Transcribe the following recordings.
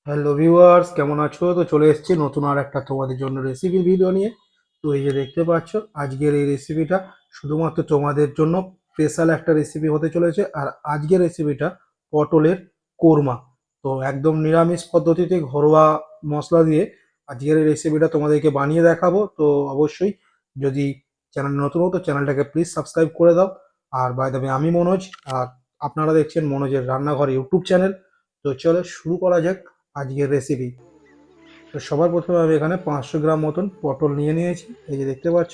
Hello viewers, কেমন আছো? তো চলে এসেছি নতুন আর একটা তোমাদের জন্য রেসিপির ভিডিও নিয়ে। তো এই যে দেখতে পাচ্ছ, আজকের এই রেসিপিটা শুধুমাত্র তোমাদের জন্য স্পেশাল একটা রেসিপি হতে চলেছে। আর আজকের রেসিপিটা পটলের কোরমা। তো একদম নিরামিষ পদ্ধতিতে ঘরোয়া মশলা দিয়ে আজকের এই রেসিপিটা তোমাদেরকে বানিয়ে দেখাবো। তো অবশ্যই যদি চ্যানেল নতুন হতো চ্যানেলটাকে প্লিজ সাবস্ক্রাইব করে দাও। আর বাই দ্য ওয়ে, আমি মনোজ, আর আপনারা দেখছেন মনোজের রান্নাঘর ইউটিউব চ্যানেল। তো চলো শুরু করা যাক আজকের রেসিপি। তো সবার প্রথমে আমি এখানে 500 গ্রাম মতন পটল নিয়ে নিয়েছি। এই যে দেখতে পাচ্ছ,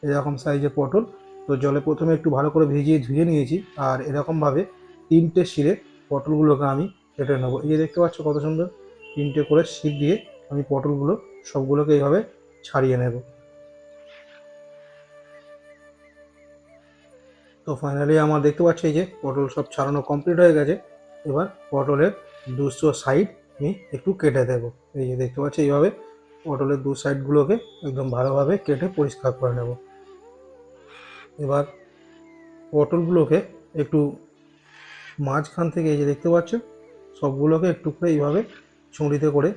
এরকম সাইজের পটল। তো জলে প্রথমে একটু ভালো করে ভিজিয়ে ধুয়ে নিয়েছি। আর এরকমভাবে 3টে শিরে পটলগুলোকে আমি কেটে নেবো। এই যে দেখতে পাচ্ছ কত সুন্দর 3টে করে শির দিয়ে আমি পটলগুলো সবগুলোকে এইভাবে ছাড়িয়ে নেব। তো ফাইনালি আমার দেখতে পাচ্ছি এই যে পটল সব ছাড়ানো কমপ্লিট হয়ে গেছে। এবার পটলের দুশো সাইড আমি একটু কেটে দেবো। এই যে দেখতে পাচ্ছি এইভাবে পটলের দু সাইডগুলোকে একদম ভালোভাবে কেটে পরিষ্কার করে নেব। এবার পটলগুলোকে একটু মাঝখান থেকে এই যে দেখতে পাচ্ছ সবগুলোকে একটু করে এইভাবে ছুরিতে করে,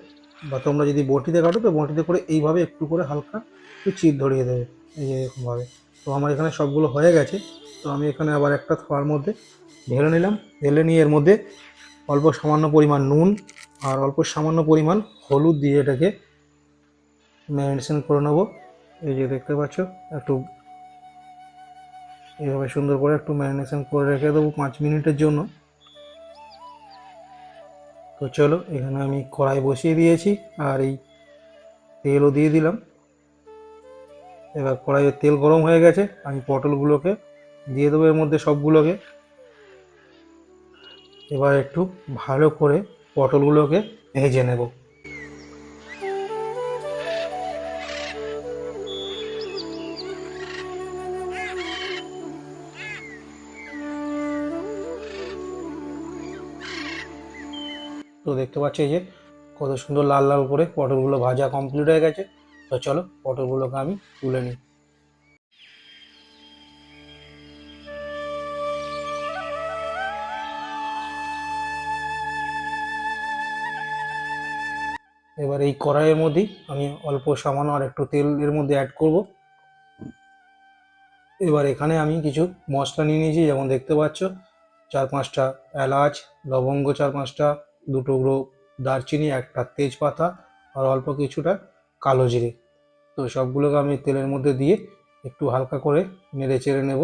বা তোমরা যদি বটিতে কাটো তো বটিতে করে এইভাবে একটু করে হালকা একটু চির ধরিয়ে দেবে। এই যে এরকমভাবে। তো আমার এখানে সবগুলো হয়ে গেছে। তো আমি এখানে আবার একটা থালার মধ্যে ঢেলে নিলাম। ঢেলে নিয়ে এর মধ্যে অল্প সামান্য পরিমাণ নুন আর অল্প সামান্য পরিমাণ হলুদ দিয়ে এটাকে ম্যারিনেশন করে নেবো। এই যে দেখতে পাচ্ছ একটু এইভাবে সুন্দর করে একটু ম্যারিনেশন করে রেখে দেবো 5 মিনিটের জন্য। তো চলো, এখানে আমি কড়াই বসিয়ে দিয়েছি আর এই তেলও দিয়ে দিলাম। এবার কড়াইয়ের তেল গরম হয়ে গেছে, আমি পটলগুলোকে দিয়ে দেবো এর মধ্যে সবগুলোকে। এবার একটু ভালো করে পটলগুলোকে ভেজে নেব। তো দেখতে পাচ্ছি এই যে কত সুন্দর লাল লাল করে পটলগুলো ভাজা কমপ্লিট হয়ে গেছে। তো চলো পটলগুলোকে আমি তুলে নিই। এবার এই কড়াইয়ের মধ্যেই আমি অল্প সামান্য আর একটু তেল এর মধ্যে অ্যাড করব। এবার এখানে আমি কিছু মশলা নিয়ে নিয়েছি, যেমন দেখতে পাচ্ছ 4-5টা এলাচ, লবঙ্গ 4-5টা, 2 টুকরো দারচিনি, একটা তেজপাতা আর অল্প কিছুটা কালো জিরে। তো সবগুলোকে আমি তেলের মধ্যে দিয়ে একটু হালকা করে নেড়ে চেড়ে নেব।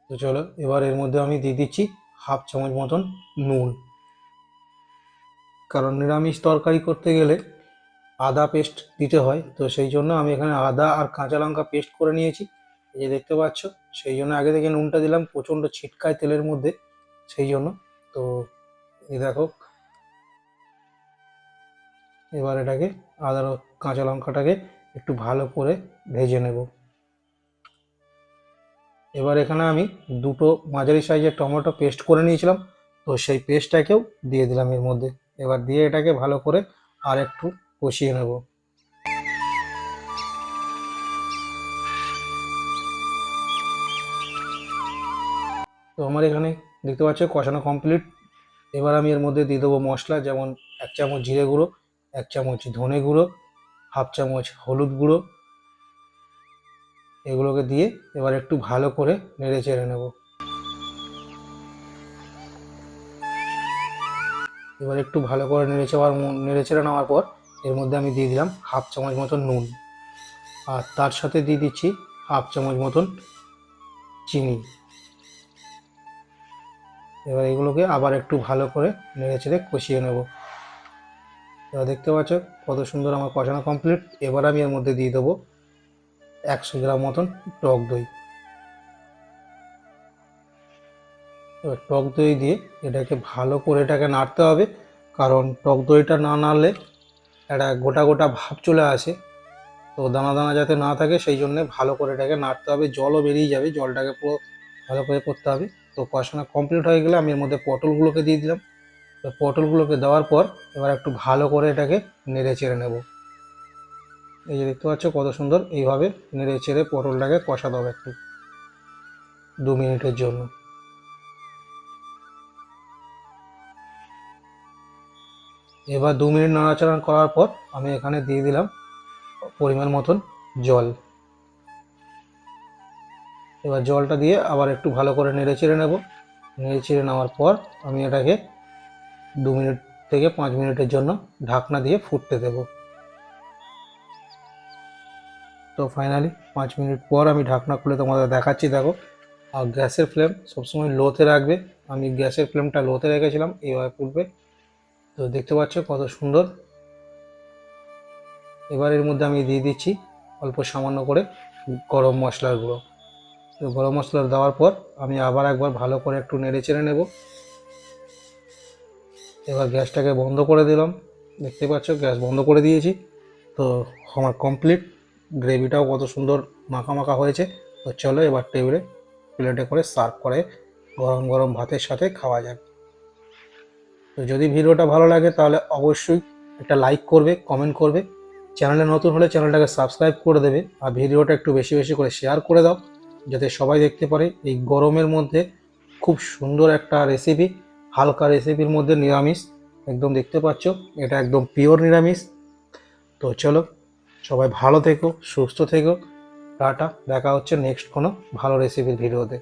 তো চলো এবার এর মধ্যে আমি দিয়ে দিচ্ছি হাফ চামচ মতন নুন। কারণ নিরামিষ তরকারি করতে গেলে আদা পেস্ট দিতে হয়, তো সেই জন্য আমি এখানে আদা আর কাঁচা লঙ্কা পেস্ট করে নিয়েছি। এই যে দেখতে পাচ্ছ, সেই জন্য আগে থেকে নুনটা দিলাম, প্রচণ্ড ছিটকায় তেলের মধ্যে, সেই জন্য। তো এই দেখো, এবার এটাকে আদা আর কাঁচা লঙ্কাটাকে একটু ভালো করে ভেজে নেব। এবার এখানে আমি 2টো মাঝারি সাইজের টমেটো পেস্ট করে নিয়েছিলাম, তো সেই পেস্টটাকেও দিয়ে দিলাম এর মধ্যে। এবার দিয়ে এটাকে ভালো করে আর একটু কষিয়ে নেব। তো আমার এখানে দেখতে পাচ্ছ কষানো কমপ্লিট। এবার আমি এর মধ্যে দিয়ে দেবো মশলা, যেমন 1 চামচ জিরে গুঁড়ো, 1 চামচ ধনে গুঁড়ো, হাফ চামচ হলুদ গুঁড়ো। এগুলোকে দিয়ে এবার একটু ভালো করে নেড়ে চেড়ে নেব। এবার একটু ভালো করে নেড়ে চেড়ে নেওয়ার পর এর মধ্যে আমি দিয়ে দিলাম হাফ চামচ মতন নুন, আর তার সাথে দিয়ে দিচ্ছি হাফ চামচ মতন চিনি। এবার এগুলোকে আবার একটু ভালো করে নেড়ে চেড়ে কষিয়ে নেব। এবার দেখতে পাচ্ছ কত সুন্দর আমার কষানো কমপ্লিট। এবার আমি এর মধ্যে দিয়ে দেবো 100 গ্রাম মতন টক দই। এবার টক দই দিয়ে এটাকে ভালো করে এটাকে নাড়তে হবে, কারণ টক দইটা না নাড়লে একটা গোটা গোটা ভাব চলে আসে। তো দানা দানা যাতে না থাকে সেই জন্যে ভালো করে এটাকে নাড়তে হবে। জলও বেরিয়ে যাবে, জলটাকে পুরো ভালো করে করতে হবে। তো কষানো কমপ্লিট হয়ে গেলে আমি এর মধ্যে পটলগুলোকে দিয়ে দিলাম। তো পটলগুলোকে দেওয়ার পর এবার একটু ভালো করে এটাকে নেড়ে চেড়ে নেব। এই যে দেখতে পাচ্ছ কত সুন্দর, এইভাবে নেড়ে চেড়ে পটলটাকে কষাতে হবে একটু 2 মিনিটের জন্য। এবার 2 মিনিট নাড়াচাড়া করার পর আমি এখানে দিয়ে দিলাম পরিমাণ মতন জল। এবার জলটা দিয়ে আবার একটু ভালো করে নেড়ে চেড়ে নেব। নেড়ে চেড়ে নেওয়ার পর আমি এটাকে 2 মিনিট থেকে 5 মিনিটের জন্য ঢাকনা দিয়ে ফুটতে দেব। তো ফাইনালি 5 মিনিট পর আমি ঢাকনা খুলে তোমাদের দেখাচ্ছি, দেখো। আর গ্যাসের ফ্লেম সবসময় লোতে রাখবে। আমি গ্যাসের ফ্লেমটা লোতে রেখেছিলাম, এইভাবে ফুটবে। তো দেখতে পাচ্ছ কত সুন্দর। এবার এর মধ্যে আমি দিয়ে দিচ্ছি অল্প সামান্য করে গরম মশলার গুঁড়ো। তো গরম মশলা দেওয়ার পর আমি আবার একবার ভালো করে একটু নেড়ে চেড়ে নেব। এবার গ্যাসটাকে বন্ধ করে দিলাম। দেখতে পাচ্ছ গ্যাস বন্ধ করে দিয়েছি। তো আমার কমপ্লিট। গ্রেভিটাও কত সুন্দর মাখা মাখা হয়েছে। তো চলো এবার টেবিলে প্লেটে করে সার্ভ করে গরম গরম ভাতের সাথে খাওয়া যাক। তো যদি ভিডিওটা ভালো লাগে তাহলে অবশ্যই একটা লাইক করবে, কমেন্ট করবে। চ্যানেলে নতুন হলে চ্যানেলটাকে সাবস্ক্রাইব করে দেবে। আর ভিডিওটা একটু বেশি বেশি করে শেয়ার করে দাও, যাতে সবাই দেখতে পারে। এই গরমের মধ্যে খুব সুন্দর একটা রেসিপি, হালকা রেসিপির মধ্যে নিরামিষ, একদম দেখতে পাচ্ছ এটা একদম পিওর নিরামিষ। তো চলো সবাই ভালো থেকো, সুস্থ থেকো। টাটা, দেখা হচ্ছে নেক্সট কোনো ভালো রেসিপির ভিডিওতে।